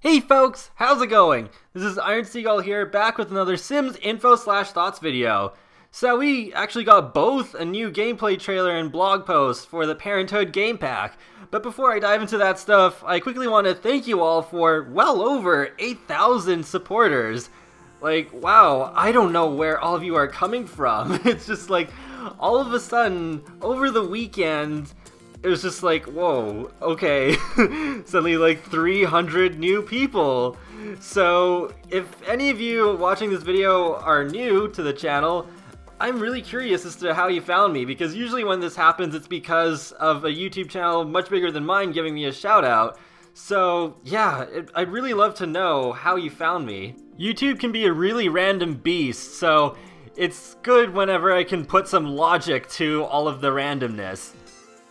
Hey folks, how's it going? This is Seagull here, back with another Sims info/thoughts video. So we actually got both a new gameplay trailer and blog post for the Parenthood game pack. But before I dive into that stuff, I quickly want to thank you all for well over 8,000 supporters. Like, wow, I don't know where all of you are coming from. It's just like, all of a sudden, over the weekend, it was just like, whoa, okay, suddenly like 300 new people. So if any of you watching this video are new to the channel, I'm really curious as to how you found me, because usually when this happens it's because of a YouTube channel much bigger than mine giving me a shout out. So yeah, I'd really love to know how you found me. YouTube can be a really random beast, so it's good whenever I can put some logic to all of the randomness.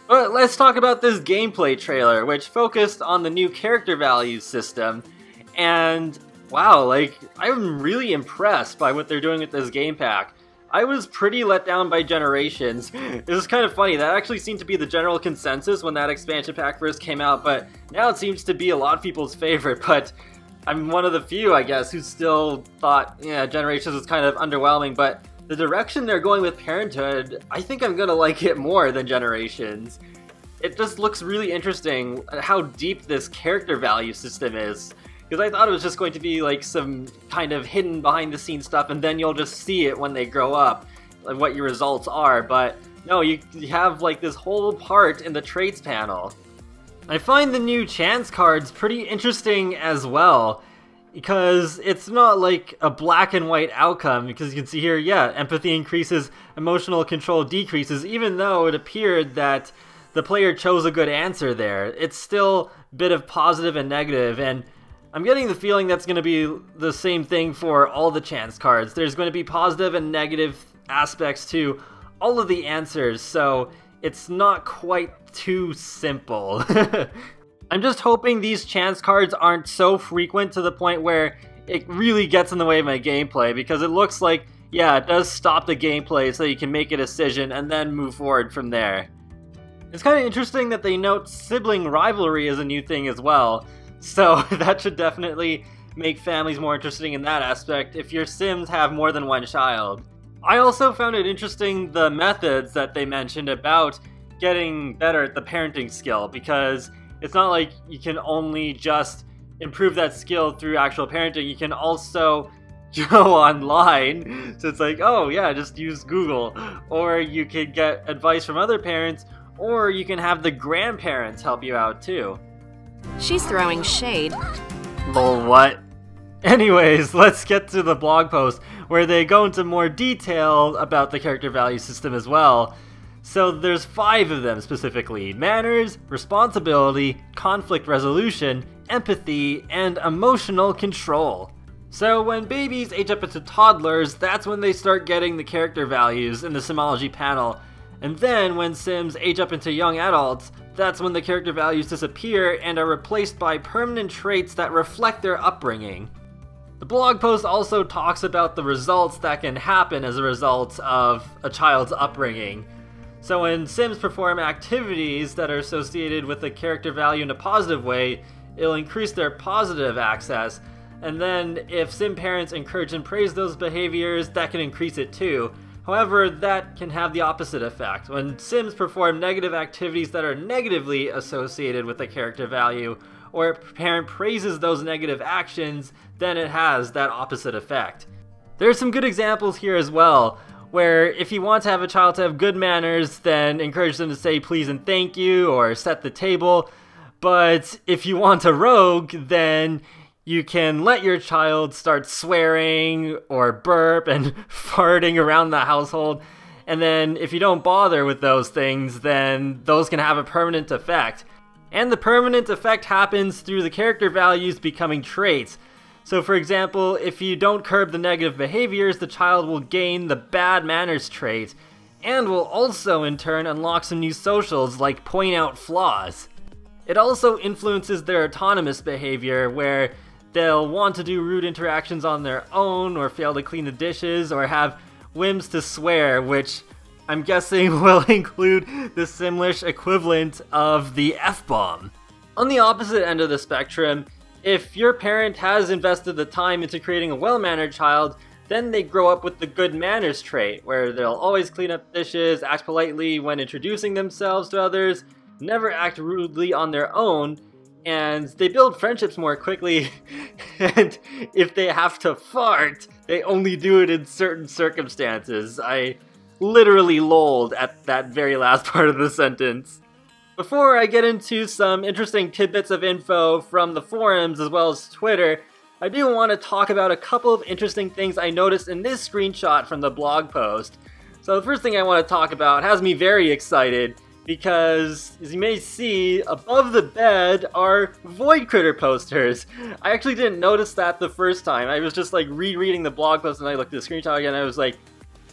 But let's talk about this gameplay trailer, which focused on the new character values system. And wow, like, I'm really impressed by what they're doing with this game pack. I was pretty let down by Generations. It was kind of funny, that actually seemed to be the general consensus when that expansion pack first came out, but now it seems to be a lot of people's favorite. But I'm one of the few, I guess, who still thought, yeah, Generations was kind of underwhelming, but the direction they're going with Parenthood, I think I'm gonna like it more than Generations. It just looks really interesting how deep this character value system is. Because I thought it was just going to be like some kind of hidden behind the scenes stuff and then you'll just see it when they grow up, like what your results are. But no, you have like this whole part in the traits panel. I find the new chance cards pretty interesting as well, because it's not like a black and white outcome, because you can see here, yeah, empathy increases, emotional control decreases, even though it appeared that the player chose a good answer there. It's still a bit of positive and negative, and I'm getting the feeling that's going to be the same thing for all the chance cards. There's going to be positive and negative aspects to all of the answers, so it's not quite too simple. I'm just hoping these chance cards aren't so frequent to the point where it really gets in the way of my gameplay, because it looks like, yeah, it does stop the gameplay so you can make a decision and then move forward from there. It's kind of interesting that they note Sibling Rivalry as a new thing as well, so that should definitely make families more interesting in that aspect if your Sims have more than one child. I also found it interesting the methods that they mentioned about getting better at the parenting skill, because it's not like you can only just improve that skill through actual parenting, you can also go online. So it's like, oh yeah, just use Google. Or you could get advice from other parents, or you can have the grandparents help you out too. She's throwing shade. Lol, what? Anyways, let's get to the blog post, where they go into more detail about the character value system as well. So there's 5 of them specifically: manners, responsibility, conflict resolution, empathy, and emotional control. So when babies age up into toddlers, that's when they start getting the character values in the Simology panel. And then when Sims age up into young adults, that's when the character values disappear and are replaced by permanent traits that reflect their upbringing. The blog post also talks about the results that can happen as a result of a child's upbringing. So when Sims perform activities that are associated with a character value in a positive way, it'll increase their positive access. And then if Sim parents encourage and praise those behaviors, that can increase it too. However, that can have the opposite effect. When Sims perform negative activities that are negatively associated with a character value, or a parent praises those negative actions, then it has that opposite effect. There are some good examples here as well, where if you want to have a child to have good manners, then encourage them to say please and thank you, or set the table. But if you want a rogue, then you can let your child start swearing or burp and farting around the household. And then if you don't bother with those things, then those can have a permanent effect. And the permanent effect happens through the character values becoming traits. So for example, if you don't curb the negative behaviors, the child will gain the bad manners trait, and will also in turn unlock some new socials like point out flaws. It also influences their autonomous behavior, where they'll want to do rude interactions on their own, or fail to clean the dishes, or have whims to swear, which I'm guessing will include the Simlish equivalent of the F-bomb. On the opposite end of the spectrum, If your parent has invested the time into creating a well-mannered child, then they grow up with the good manners trait, where they'll always clean up dishes, act politely when introducing themselves to others, never act rudely on their own, and they build friendships more quickly, and if they have to fart, they only do it in certain circumstances. I literally lolled at that very last part of the sentence. Before I get into some interesting tidbits of info from the forums as well as Twitter, I do want to talk about a couple of interesting things I noticed in this screenshot from the blog post. So the first thing I want to talk about has me very excited because, as you may see, above the bed are Void Critter posters. I actually didn't notice that the first time. I was just like rereading the blog post and I looked at the screenshot again and I was like,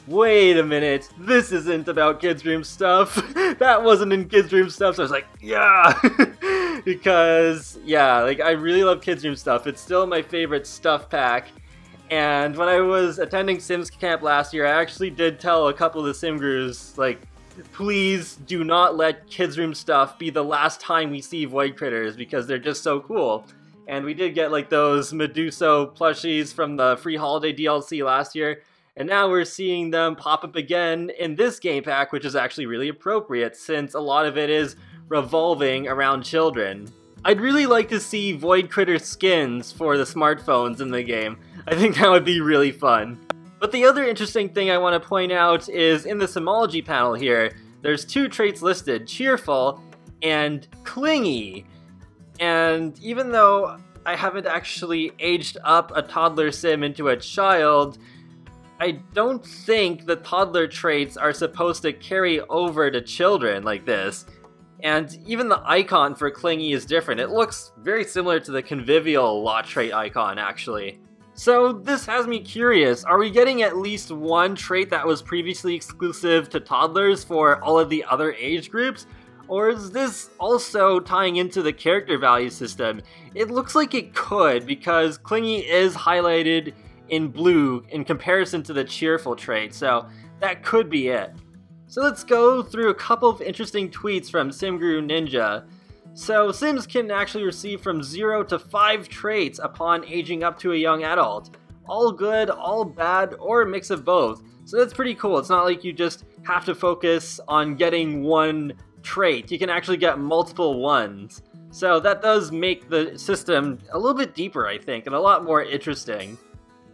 wait a minute, this isn't about Kids Room stuff. That wasn't in Kids Room stuff, so I was like, yeah! Because, yeah, like, I really love Kids Room stuff. It's still my favorite stuff pack. And when I was attending Sims Camp last year, I actually did tell a couple of the Sim Gurus, like, please do not let Kids Room stuff be the last time we see Void Critters, because they're just so cool. And we did get, like, those Meduso plushies from the free holiday DLC last year. And now we're seeing them pop up again in this game pack, which is actually really appropriate since a lot of it is revolving around children. I'd really like to see Void Critter skins for the smartphones in the game. I think that would be really fun. But the other interesting thing I want to point out is in the Simology panel here, there's two traits listed, Cheerful and Clingy. And even though I haven't actually aged up a toddler sim into a child, I don't think the toddler traits are supposed to carry over to children like this. And even the icon for Clingy is different. It looks very similar to the convivial lot trait icon, actually. So this has me curious, are we getting at least one trait that was previously exclusive to toddlers for all of the other age groups? Or is this also tying into the character value system? It looks like it could, because Clingy is highlighted in blue in comparison to the Cheerful trait, so that could be it. So let's go through a couple of interesting tweets from SimGuru Ninja. So Sims can actually receive from 0 to 5 traits upon aging up to a young adult. All good, all bad, or a mix of both. So that's pretty cool. It's not like you just have to focus on getting one trait. You can actually get multiple ones. So that does make the system a little bit deeper, I think, and a lot more interesting.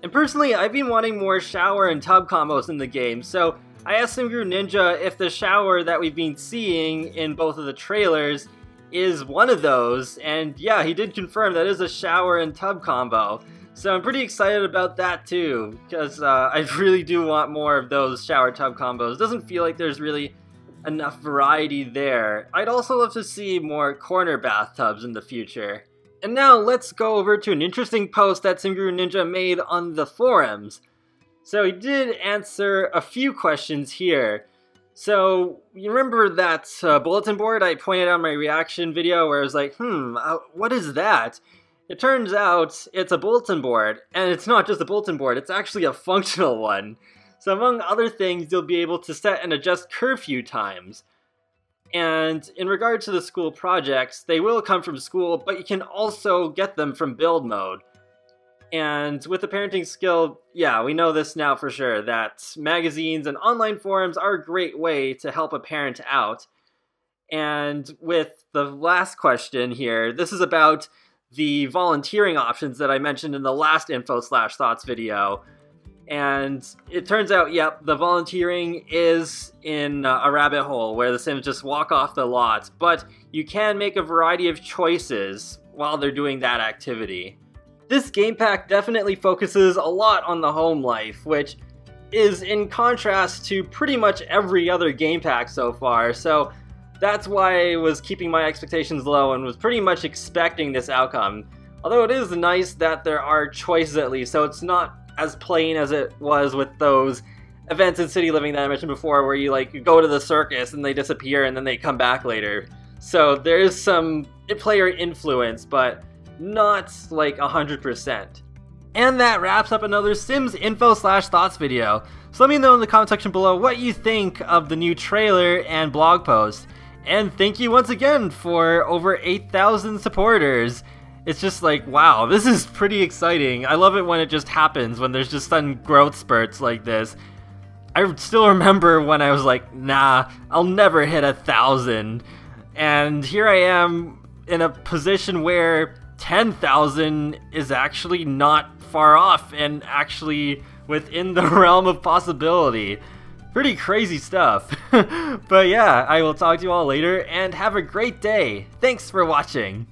And personally, I've been wanting more shower and tub combos in the game, so I asked SimGuru Ninja if the shower that we've been seeing in both of the trailers is one of those, and yeah, he did confirm that is a shower and tub combo. So I'm pretty excited about that too, because I really do want more of those shower tub combos. It doesn't feel like there's really enough variety there. I'd also love to see more corner bathtubs in the future. And now let's go over to an interesting post that SimGuru Ninja made on the forums. So he did answer a few questions here. So you remember that bulletin board I pointed out in my reaction video where I was like, what is that? It turns out it's a bulletin board, and it's not just a bulletin board, it's actually a functional one. So among other things, you'll be able to set and adjust curfew times. And in regard to the school projects, they will come from school, but you can also get them from build mode. And with the parenting skill, yeah, we know this now for sure, that magazines and online forums are a great way to help a parent out. And with the last question here, this is about the volunteering options that I mentioned in the last info/thoughts video. And it turns out, yep, the volunteering is in a rabbit hole where the Sims just walk off the lot, but you can make a variety of choices while they're doing that activity. This game pack definitely focuses a lot on the home life, which is in contrast to pretty much every other game pack so far, so that's why I was keeping my expectations low and was pretty much expecting this outcome. Although it is nice that there are choices at least, so it's not as plain as it was with those events in City Living that I mentioned before, where you go to the circus and they disappear and then they come back later. So there is some player influence, but not like 100%. And that wraps up another Sims info/thoughts video. So let me know in the comment section below what you think of the new trailer and blog post. And thank you once again for over 8,000 supporters. it's just like, wow, this is pretty exciting. I love it when it just happens, when there's just sudden growth spurts like this. I still remember when I was like, nah, I'll never hit 1,000. And here I am in a position where 10,000 is actually not far off and actually within the realm of possibility. Pretty crazy stuff. But yeah, I will talk to you all later and have a great day. Thanks for watching.